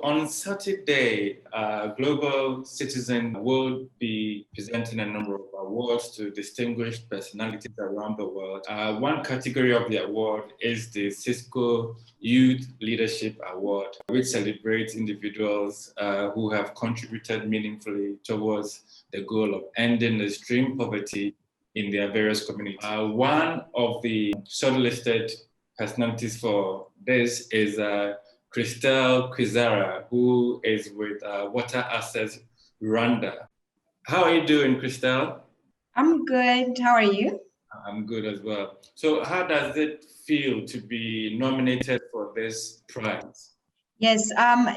On Saturday, Global Citizen will be presenting a number of awards to distinguished personalities around the world. One category of the award is the Cisco Youth Leadership Award, which celebrates individuals who have contributed meaningfully towards the goal of ending extreme poverty in their various communities. One of the shortlisted personalities for this is Christelle Kwizera, who is with Water Access Rwanda. How are you doing, Christelle? I'm good. How are you? I'm good as well. So how does it feel to be nominated for this prize? Yes,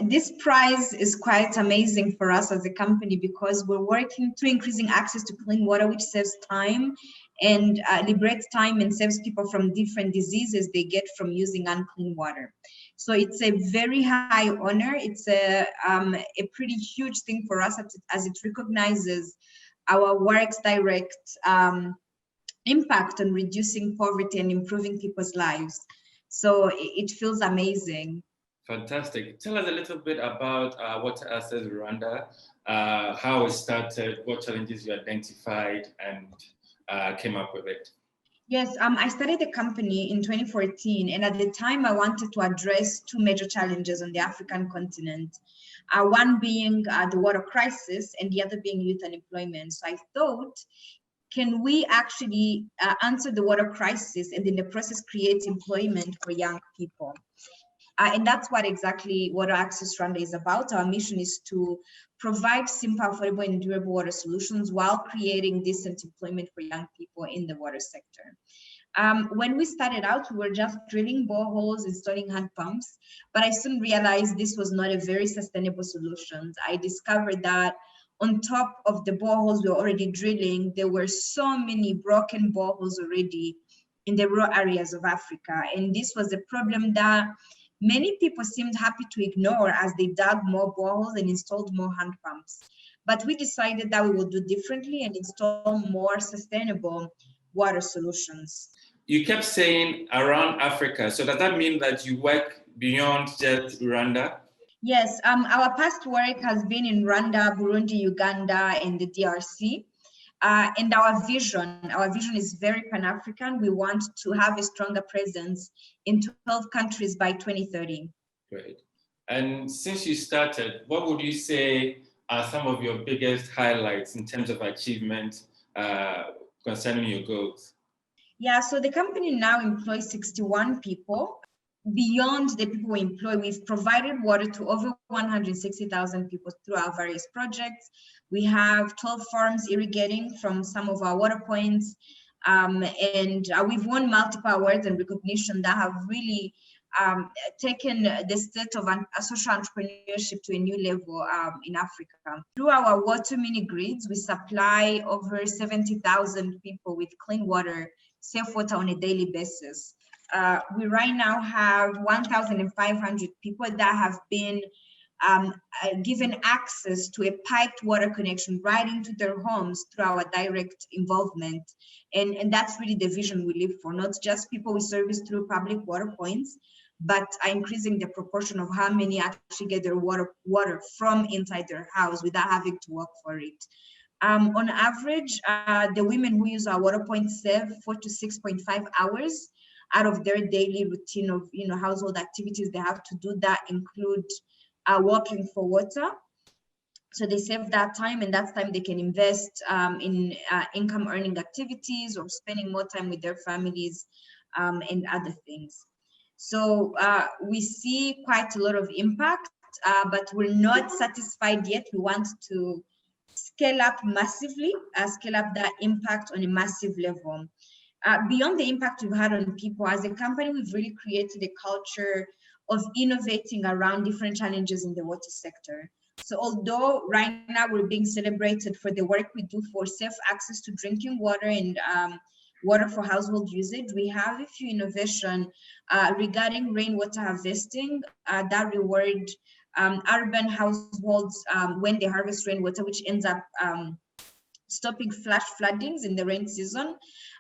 this prize is quite amazing for us as a company because we're working to increasing access to clean water, which saves time and liberates time and saves people from different diseases they get from using unclean water. So it's a very high honor. It's a pretty huge thing for us as it recognizes our work's direct impact on reducing poverty and improving people's lives. So it feels amazing. Fantastic. Tell us a little bit about Water Access Rwanda, how it started, what challenges you identified and came up with it. Yes, I started the company in 2014, and at the time I wanted to address two major challenges on the African continent. One being the water crisis and the other being youth unemployment. So I thought, can we actually answer the water crisis and in the process create employment for young people? And that's what exactly Water Access Rwanda is about. Our mission is to provide simple, affordable, and durable water solutions while creating decent employment for young people in the water sector. When we started out, we were just drilling boreholes, installing hand pumps, but I soon realized this was not a very sustainable solution. I discovered that on top of the boreholes we were already drilling, there were so many broken boreholes already in the rural areas of Africa. And this was a problem that many people seemed happy to ignore as they dug more boreholes and installed more hand pumps. But we decided that we will do differently and install more sustainable water solutions. You kept saying around Africa. So does that mean that you work beyond just Rwanda? Yes, our past work has been in Rwanda, Burundi, Uganda, and the DRC. And our vision is very Pan-African. We want to have a stronger presence in 12 countries by 2030. Great. And since you started, what would you say are some of your biggest highlights in terms of achievement concerning your goals? Yeah, so the company now employs 61 people. Beyond the people we employ, we've provided water to over 160,000 people through our various projects. We have 12 farms irrigating from some of our water points. And we've won multiple awards and recognition that have really taken the state of social entrepreneurship to a new level in Africa. Through our water mini grids, we supply over 70,000 people with clean water, safe water on a daily basis. We right now have 1,500 people that have been given access to a piped water connection right into their homes through our direct involvement. And that's really the vision we live for, not just people we service through public water points, but increasing the proportion of how many actually get their water from inside their house without having to work for it. On average, the women who use our water points save 4 to 6.5 hours out of their daily routine of household activities they have to do that include working for water. So they save that time, and that's time they can invest in income earning activities or spending more time with their families and other things. So we see quite a lot of impact, but we're not satisfied yet. We want to scale up massively, scale up that impact on a massive level. Beyond the impact we've had on people, as a company, we've really created a culture of innovating around different challenges in the water sector. So although right now we're being celebrated for the work we do for safe access to drinking water and water for household usage, we have a few innovations regarding rainwater harvesting that reward urban households when they harvest rainwater, which ends up stopping flash floodings in the rain season.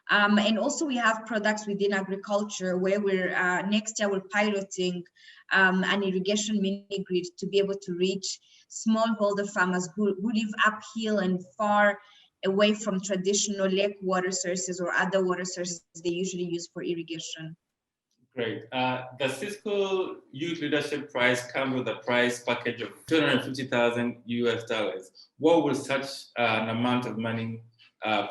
And also we have products within agriculture where we're next year we're piloting an irrigation mini grid to be able to reach smallholder farmers who live uphill and far away from traditional lake water sources or other water sources they usually use for irrigation. Great. The Cisco Youth Leadership Prize comes with a prize package of $250,000 US. What will such an amount of money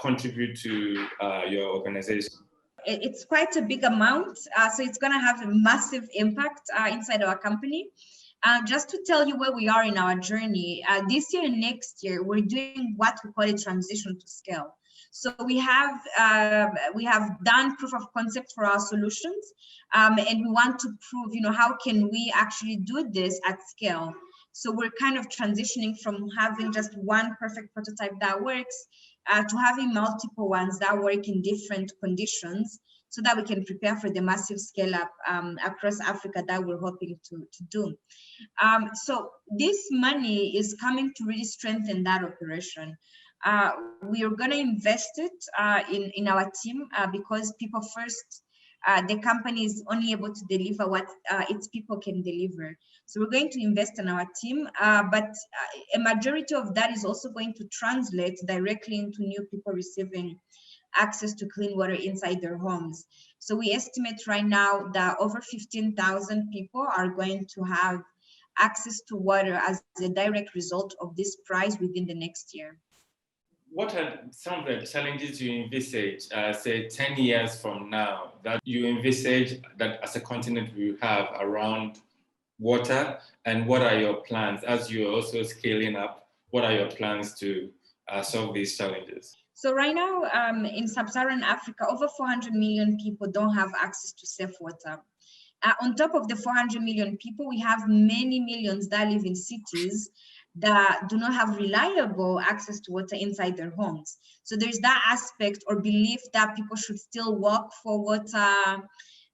contribute to your organization? It's quite a big amount, so it's going to have a massive impact inside our company. Just to tell you where we are in our journey, this year and next year, we're doing what we call a transition to scale. So we have done proof of concept for our solutions, and we want to prove, how can we actually do this at scale. So we're kind of transitioning from having just one perfect prototype that works to having multiple ones that work in different conditions, so that we can prepare for the massive scale up across Africa that we're hoping to do. So this money is coming to really strengthen that operation. We are going to invest it in our team because people first, the company is only able to deliver what its people can deliver. So we're going to invest in our team, but a majority of that is also going to translate directly into new people receiving access to clean water inside their homes. So we estimate right now that over 15,000 people are going to have access to water as a direct result of this prize within the next year. What are some of the challenges you envisage, say 10 years from now, that you envisage that as a continent we have around water, and what are your plans as you're also scaling up? What are your plans to solve these challenges? So right now in sub-Saharan Africa, over 400 million people don't have access to safe water. On top of the 400 million people, we have many millions that live in cities that do not have reliable access to water inside their homes. So there's that aspect or belief that people should still walk for water,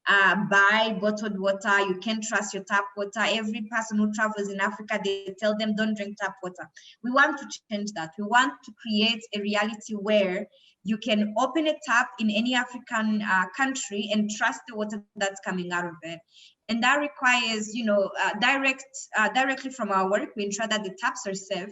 buy bottled water. You can't trust your tap water. Every person who travels in Africa, they tell them don't drink tap water. We want to change that. We want to create a reality where you can open a tap in any African country and trust the water that's coming out of it. And that requires, directly from our work, we ensure that the taps are safe,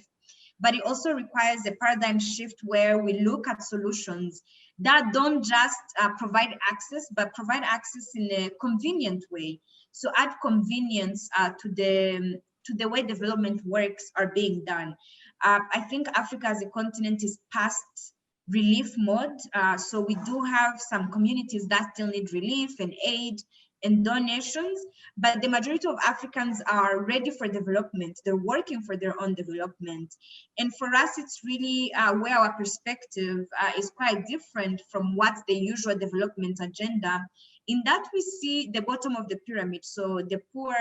but it also requires a paradigm shift where we look at solutions that don't just provide access, but provide access in a convenient way. So add convenience to the way development works are being done. I think Africa as a continent is past relief mode. So we do have some communities that still need relief and aid and donations, but the majority of Africans are ready for development. They're working for their own development. And for us, it's really where our perspective is quite different from what's the usual development agenda. In that we see the bottom of the pyramid. So the poor,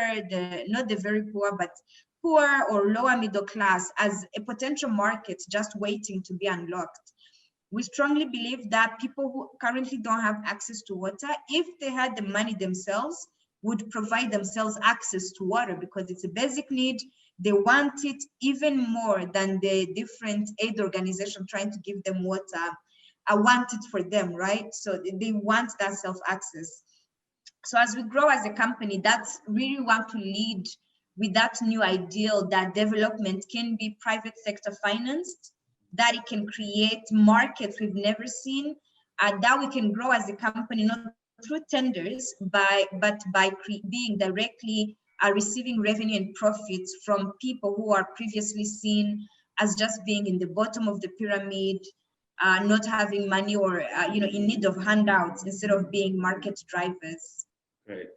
not the very poor, but poor or lower middle class as a potential market just waiting to be unlocked. We strongly believe that people who currently don't have access to water, if they had the money themselves, would provide themselves access to water because it's a basic need. They want it even more than the different aid organizations trying to give them water. I want it for them, right? So they want that self-access. So as we grow as a company, that's really want to lead with that new ideal that development can be private sector financed, that it can create markets we've never seen, that we can grow as a company, not through tenders, but by being directly receiving revenue and profits from people who are previously seen as just being in the bottom of the pyramid, not having money or in need of handouts instead of being market drivers. Great.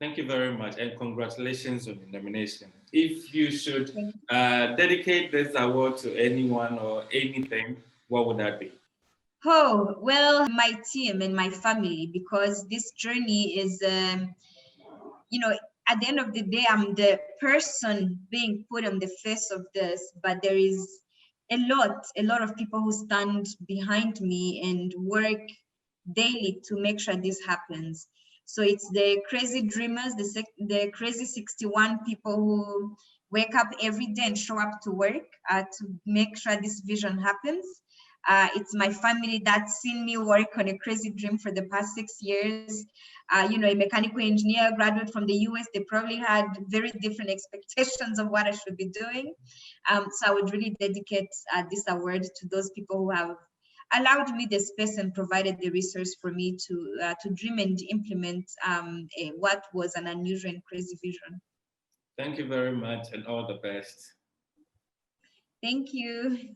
Thank you very much, and congratulations on the nomination. If you should dedicate this award to anyone or anything, what would that be? Oh, well, my team and my family, because this journey is, at the end of the day, I'm the person being put on the face of this, but there is a lot of people who stand behind me and work daily to make sure this happens. So it's the crazy dreamers, the crazy 61 people who wake up every day and show up to work to make sure this vision happens. It's my family that's seen me work on a crazy dream for the past 6 years. You know, a mechanical engineer graduate from the US, they probably had very different expectations of what I should be doing. So I would really dedicate this award to those people who have allowed me the space and provided the resource for me to dream and implement what was an unusual and crazy vision. Thank you very much and all the best. Thank you.